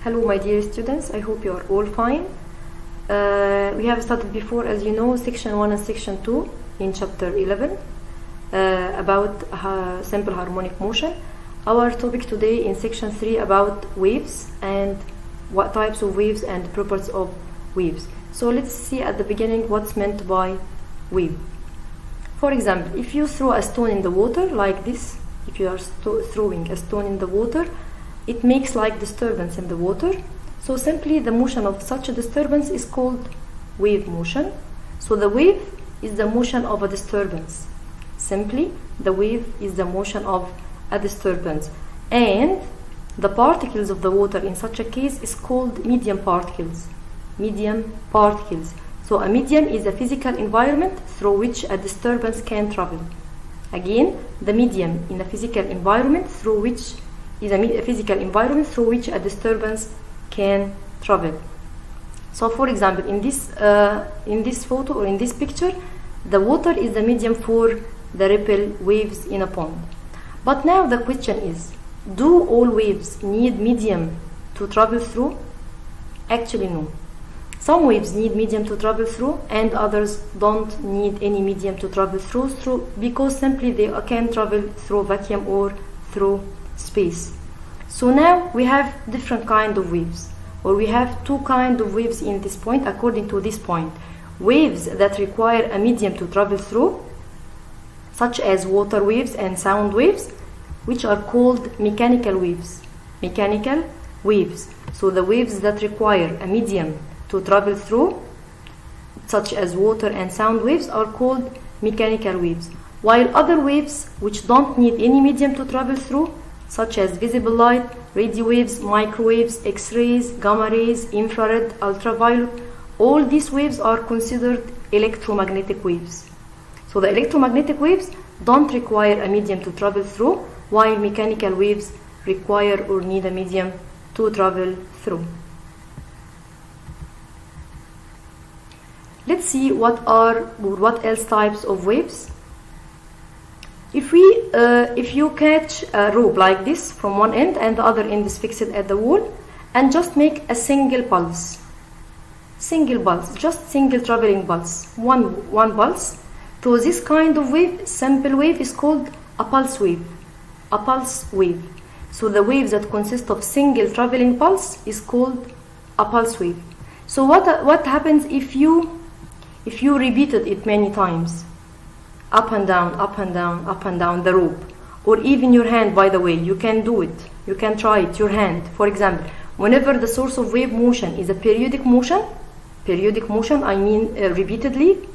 Hello my dear students, I hope you are all fine. We have studied before, as you know, section 1 and section 2 in chapter 11 about simple harmonic motion. Our topic today in section 3 about waves and what types of waves and properties of waves. So let's see at the beginning what's meant by wave. For example, if you throw a stone in the water like this, if you are throwing a stone in the water, it makes like disturbance in the water. So simply the motion of such a disturbance is called wave motion. So the wave is the motion of a disturbance. Simply the wave is the motion of a disturbance. And the particles of the water in such a case is called medium particles. Medium particles. So a medium is a physical environment through which a disturbance can travel. Again, the medium in a physical environment through which is a physical environment through which a disturbance can travel. So for example, in this photo or in this picture, the water is the medium for the ripple waves in a pond. But now the question is, do all waves need medium to travel through? Actually no. Some waves need medium to travel through and others don't need any medium to travel through because simply they can travel through vacuum or through space. So now we have different kind of waves, or we have two kind of waves in this point according to this point. Waves that require a medium to travel through, such as water waves and sound waves, which are called mechanical waves. Mechanical waves. So the waves that require a medium to travel through, such as water and sound waves, are called mechanical waves. While other waves which don't need any medium to travel through, such as visible light, radio waves, microwaves, X-rays, gamma rays, infrared, ultraviolet, all these waves are considered electromagnetic waves. So the electromagnetic waves don't require a medium to travel through, while mechanical waves require or need a medium to travel through. Let's see what else types of waves. If you catch a rope like this from one end and the other end is fixed at the wall, and just make a single pulse, just single traveling pulse, one pulse. So this kind of wave, simple wave, is called a pulse wave. A pulse wave. So the waves that consist of single traveling pulse is called a pulse wave. So what happens if you repeated it many times? Up and down, up and down, up and down the rope. Or even your hand, by the way, you can do it. You can try it, your hand. For example, whenever the source of wave motion is a periodic motion, I mean repeatedly,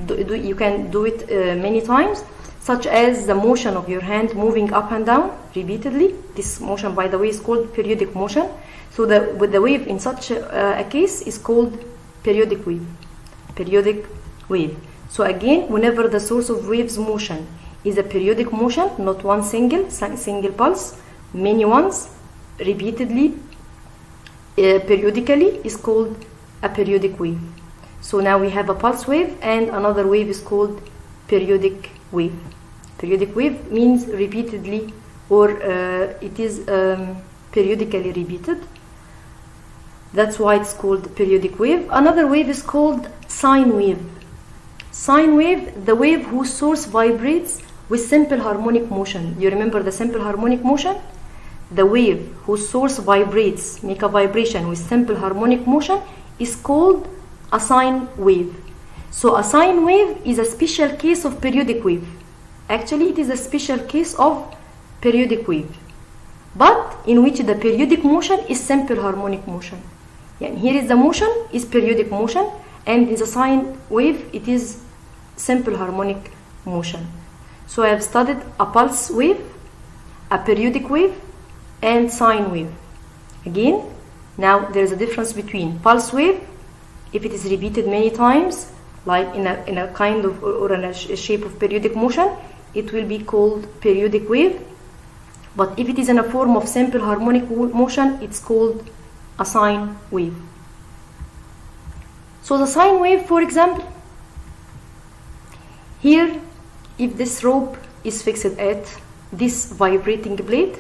you can do it many times, such as the motion of your hand moving up and down repeatedly. This motion, by the way, is called periodic motion. So the wave in such a case is called periodic wave. Periodic wave. So again, whenever the source of waves motion is a periodic motion, not one single pulse, many ones, repeatedly, periodically, is called a periodic wave. So now we have a pulse wave and another wave is called periodic wave. Periodic wave means repeatedly, or it is periodically repeated. That's why it's called periodic wave. Another wave is called sine wave. Sine wave, the wave whose source vibrates with simple harmonic motion. You remember the simple harmonic motion? The wave whose source vibrates, make a vibration with simple harmonic motion, is called a sine wave. So a sine wave is a special case of periodic wave. Actually, it is a special case of periodic wave, but in which the periodic motion is simple harmonic motion. And here is the motion is periodic motion, and in the sine wave it is simple harmonic motion. So I have studied a pulse wave, a periodic wave, and sine wave. Again, now there is a difference between pulse wave, if it is repeated many times, like in a kind of or in a shape of periodic motion, it will be called periodic wave. But if it is in a form of simple harmonic motion, it's called a sine wave. So the sine wave, for example, here, if this rope is fixed at this vibrating blade,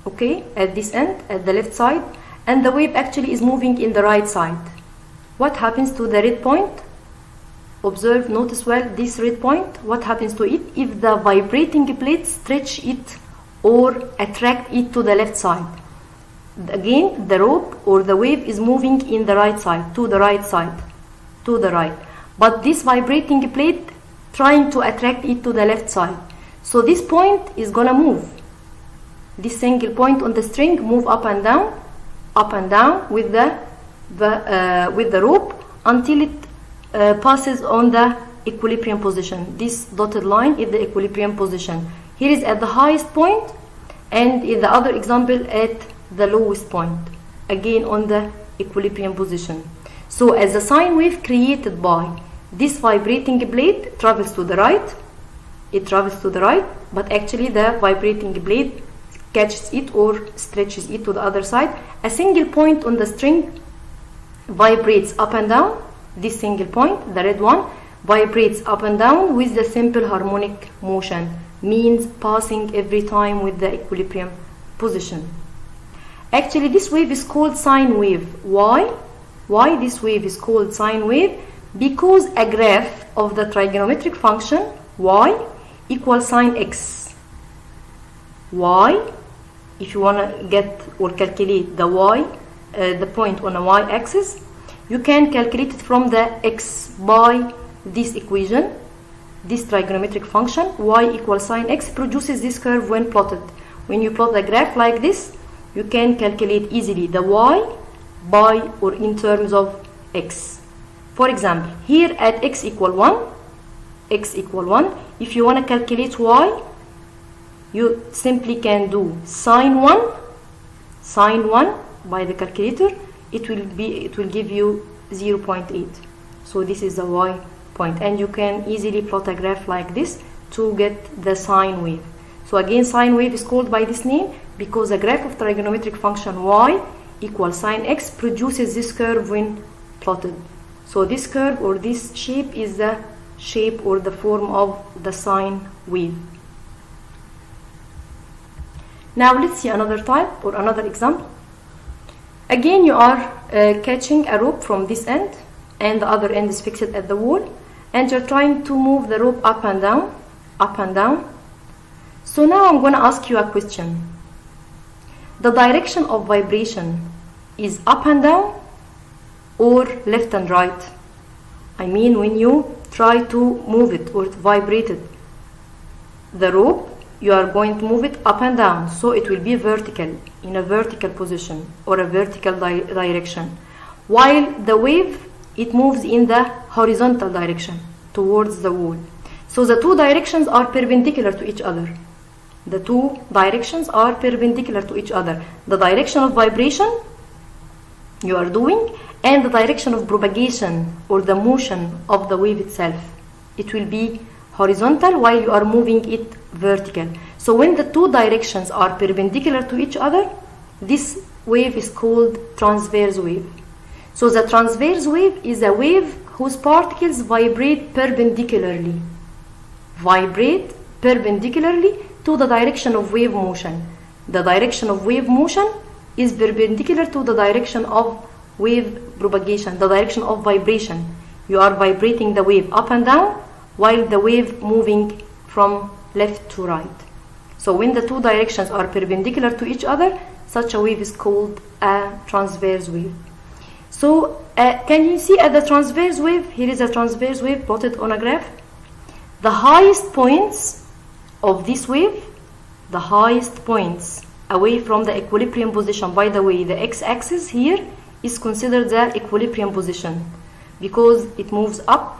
okay, at this end, at the left side, and the wave actually is moving in the right side. What happens to the red point? Observe, notice well this red point. What happens to it if the vibrating plate stretch it or attract it to the left side? Again, the rope or the wave is moving in the right side, to the right side, to the right. But this vibrating plate trying to attract it to the left side. So this point is gonna move. This single point on the string move up and down with the rope until it passes on the equilibrium position. This dotted line is the equilibrium position. Here is at the highest point, and in the other example at the lowest point, again on the equilibrium position. So as a sine wave created by this vibrating blade travels to the right, it travels to the right, but actually the vibrating blade catches it or stretches it to the other side. A single point on the string vibrates up and down. This single point, the red one, vibrates up and down with the simple harmonic motion, means passing every time with the equilibrium position. Actually, this wave is called sine wave. Why? Why this wave is called sine wave? Because a graph of the trigonometric function y equals sine x. Y, if you want to get or calculate the y, the point on a y-axis, you can calculate it from the x by this equation. This trigonometric function y equals sine x produces this curve when plotted. When you plot the graph like this, you can calculate easily the y by or in terms of x. For example, here at x equal 1, if you want to calculate y, you simply can do sine 1 by the calculator. It will give you 0.8. So this is the y point, and you can easily plot a graph like this to get the sine wave. So again, sine wave is called by this name because a graph of trigonometric function y equals sine x produces this curve when plotted. So this curve or this shape is the shape or the form of the sine wave. Now let's see another type or another example. Again, you are catching a rope from this end and the other end is fixed at the wall, and you're trying to move the rope up and down. So now I'm going to ask you a question. The direction of vibration is up and down or left and right? I mean, when you try to move it or vibrate it, the rope, you are going to move it up and down, so it will be vertical, in a vertical position or a vertical direction, while the wave, it moves in the horizontal direction towards the wall. So the two directions are perpendicular to each other. The two directions are perpendicular to each other. The direction of vibration you are doing and the direction of propagation or the motion of the wave itself. It will be horizontal while you are moving it vertical. So when the two directions are perpendicular to each other, this wave is called transverse wave. So the transverse wave is a wave whose particles vibrate perpendicularly to the direction of wave motion. The direction of wave motion is perpendicular to the direction of wave propagation, the direction of vibration. You are vibrating the wave up and down while the wave moving from left to right. So when the two directions are perpendicular to each other, such a wave is called a transverse wave. So can you see at the transverse wave, here is a transverse wave plotted on a graph. The highest points of this wave, the highest points away from the equilibrium position, by the way, the x-axis here is considered the equilibrium position because it moves up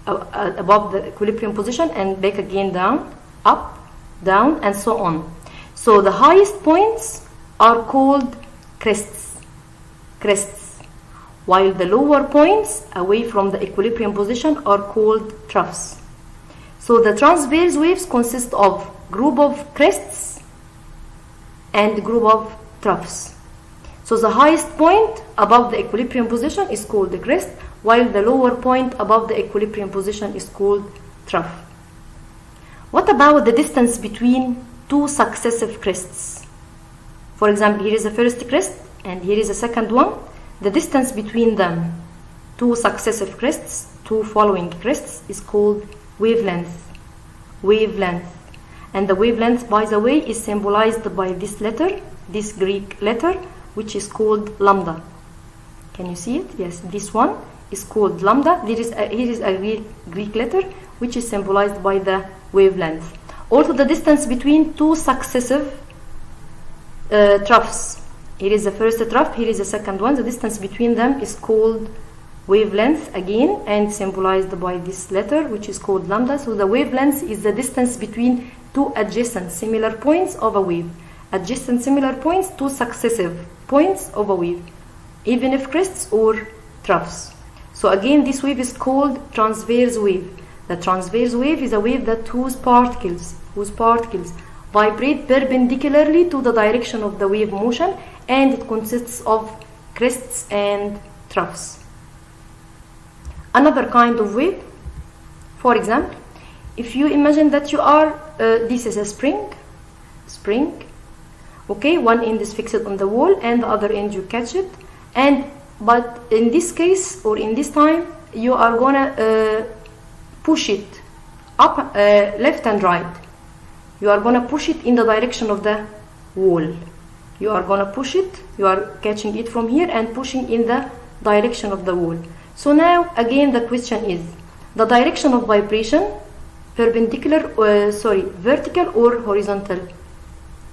above the equilibrium position and back again down, up, down, and so on. So the highest points are called crests, while the lower points away from the equilibrium position are called troughs. So the transverse waves consist of group of crests and group of troughs. So the highest point above the equilibrium position is called the crest, while the lower point above the equilibrium position is called trough. What about the distance between two successive crests? For example, here is the first crest and here is the second one. The distance between them, two successive crests, two following crests, is called wavelength. Wavelength. And the wavelength, by the way, is symbolized by this letter, this Greek letter, which is called lambda. Can you see it? Yes, this one is called lambda. Here is a Greek letter which is symbolized by the wavelength. Also, the distance between two successive troughs. Here is the first trough, here is the second one. The distance between them is called wavelength again, and symbolized by this letter which is called lambda. So the wavelength is the distance between two adjacent similar points of a wave. Adjacent similar points, two successive points of a wave, even if crests or troughs. So again, this wave is called transverse wave. The transverse wave is a wave that whose particles vibrate perpendicularly to the direction of the wave motion, and it consists of crests and troughs. Another kind of wave, for example, if you imagine that you are, this is a spring, okay, one end is fixed on the wall and the other end you catch it, but in this case, or in this time, you are gonna push it up, left and right. You are gonna push it in the direction of the wall. You are gonna push it, you are catching it from here and pushing in the direction of the wall. So now again the question is, the direction of vibration, vertical or horizontal?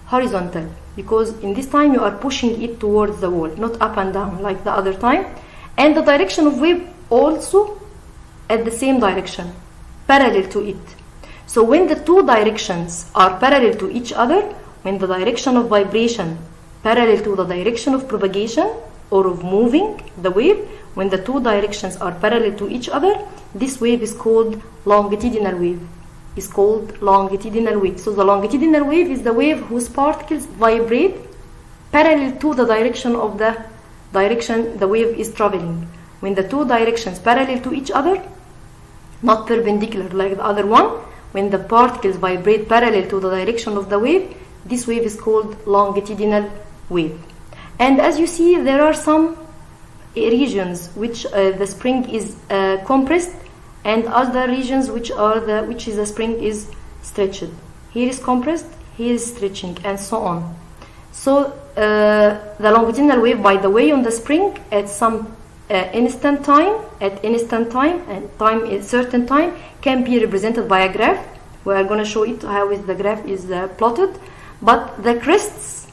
Horizontal, because in this time you are pushing it towards the wall, not up and down like the other time. And the direction of wave also at the same direction, parallel to it. So when the two directions are parallel to each other, when the direction of vibration parallel to the direction of propagation or of moving the wave, when the two directions are parallel to each other, this wave is called longitudinal wave. Is called longitudinal wave. So the longitudinal wave is the wave whose particles vibrate parallel to the direction of the direction the wave is traveling. When the two directions parallel to each other, not perpendicular like the other one, when the particles vibrate parallel to the direction of the wave, this wave is called longitudinal wave. And as you see, there are some regions which the spring is compressed, and other regions which is the spring is stretched. Here is compressed, here is stretching, and so on. So the longitudinal wave, by the way, on the spring at some instant time, and time is certain time, can be represented by a graph. We are going to show it how the graph is plotted. But the crests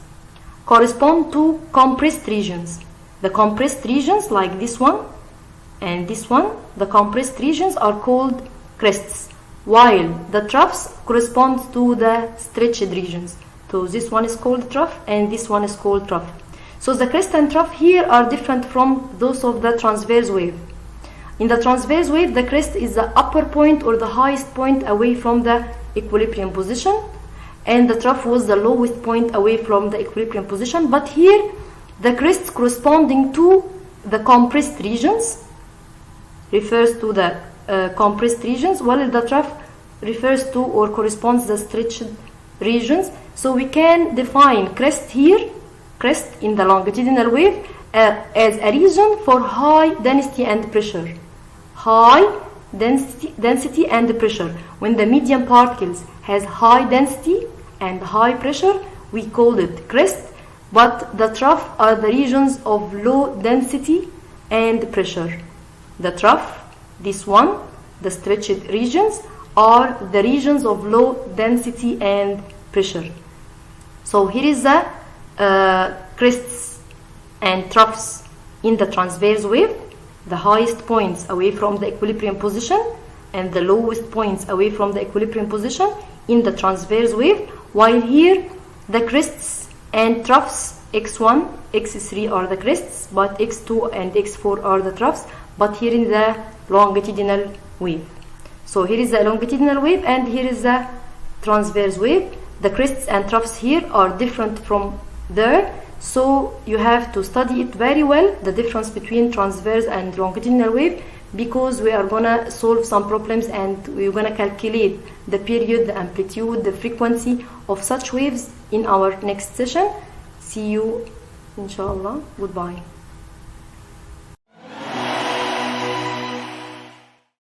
correspond to compressed regions. The compressed regions, like this one and this one, the compressed regions are called crests, while the troughs correspond to the stretched regions. So this one is called trough and this one is called trough. So the crest and trough here are different from those of the transverse wave. In the transverse wave, the crest is the upper point or the highest point away from the equilibrium position, and the trough was the lowest point away from the equilibrium position. But here, the crests corresponding to the compressed regions refers to the compressed regions, while the trough refers to or corresponds to the stretched regions. So we can define crest here, crest in the longitudinal wave, as a region for high density and pressure. High density and pressure. When the medium particles has high density and high pressure, we call it crest, but the trough are the regions of low density and pressure. The trough, this one, the stretched regions, are the regions of low density and pressure. So here is the crests and troughs in the transverse wave, the highest points away from the equilibrium position and the lowest points away from the equilibrium position in the transverse wave, while here the crests and troughs x1, x3 are the crests, but x2 and x4 are the troughs, but here in the longitudinal wave. So here is the longitudinal wave and here is the transverse wave. The crests and troughs here are different from there, so you have to study it very well, the difference between transverse and longitudinal wave, because we are going to solve some problems and we're going to calculate the period, the amplitude, the frequency of such waves in our next session. See you inshallah. Goodbye.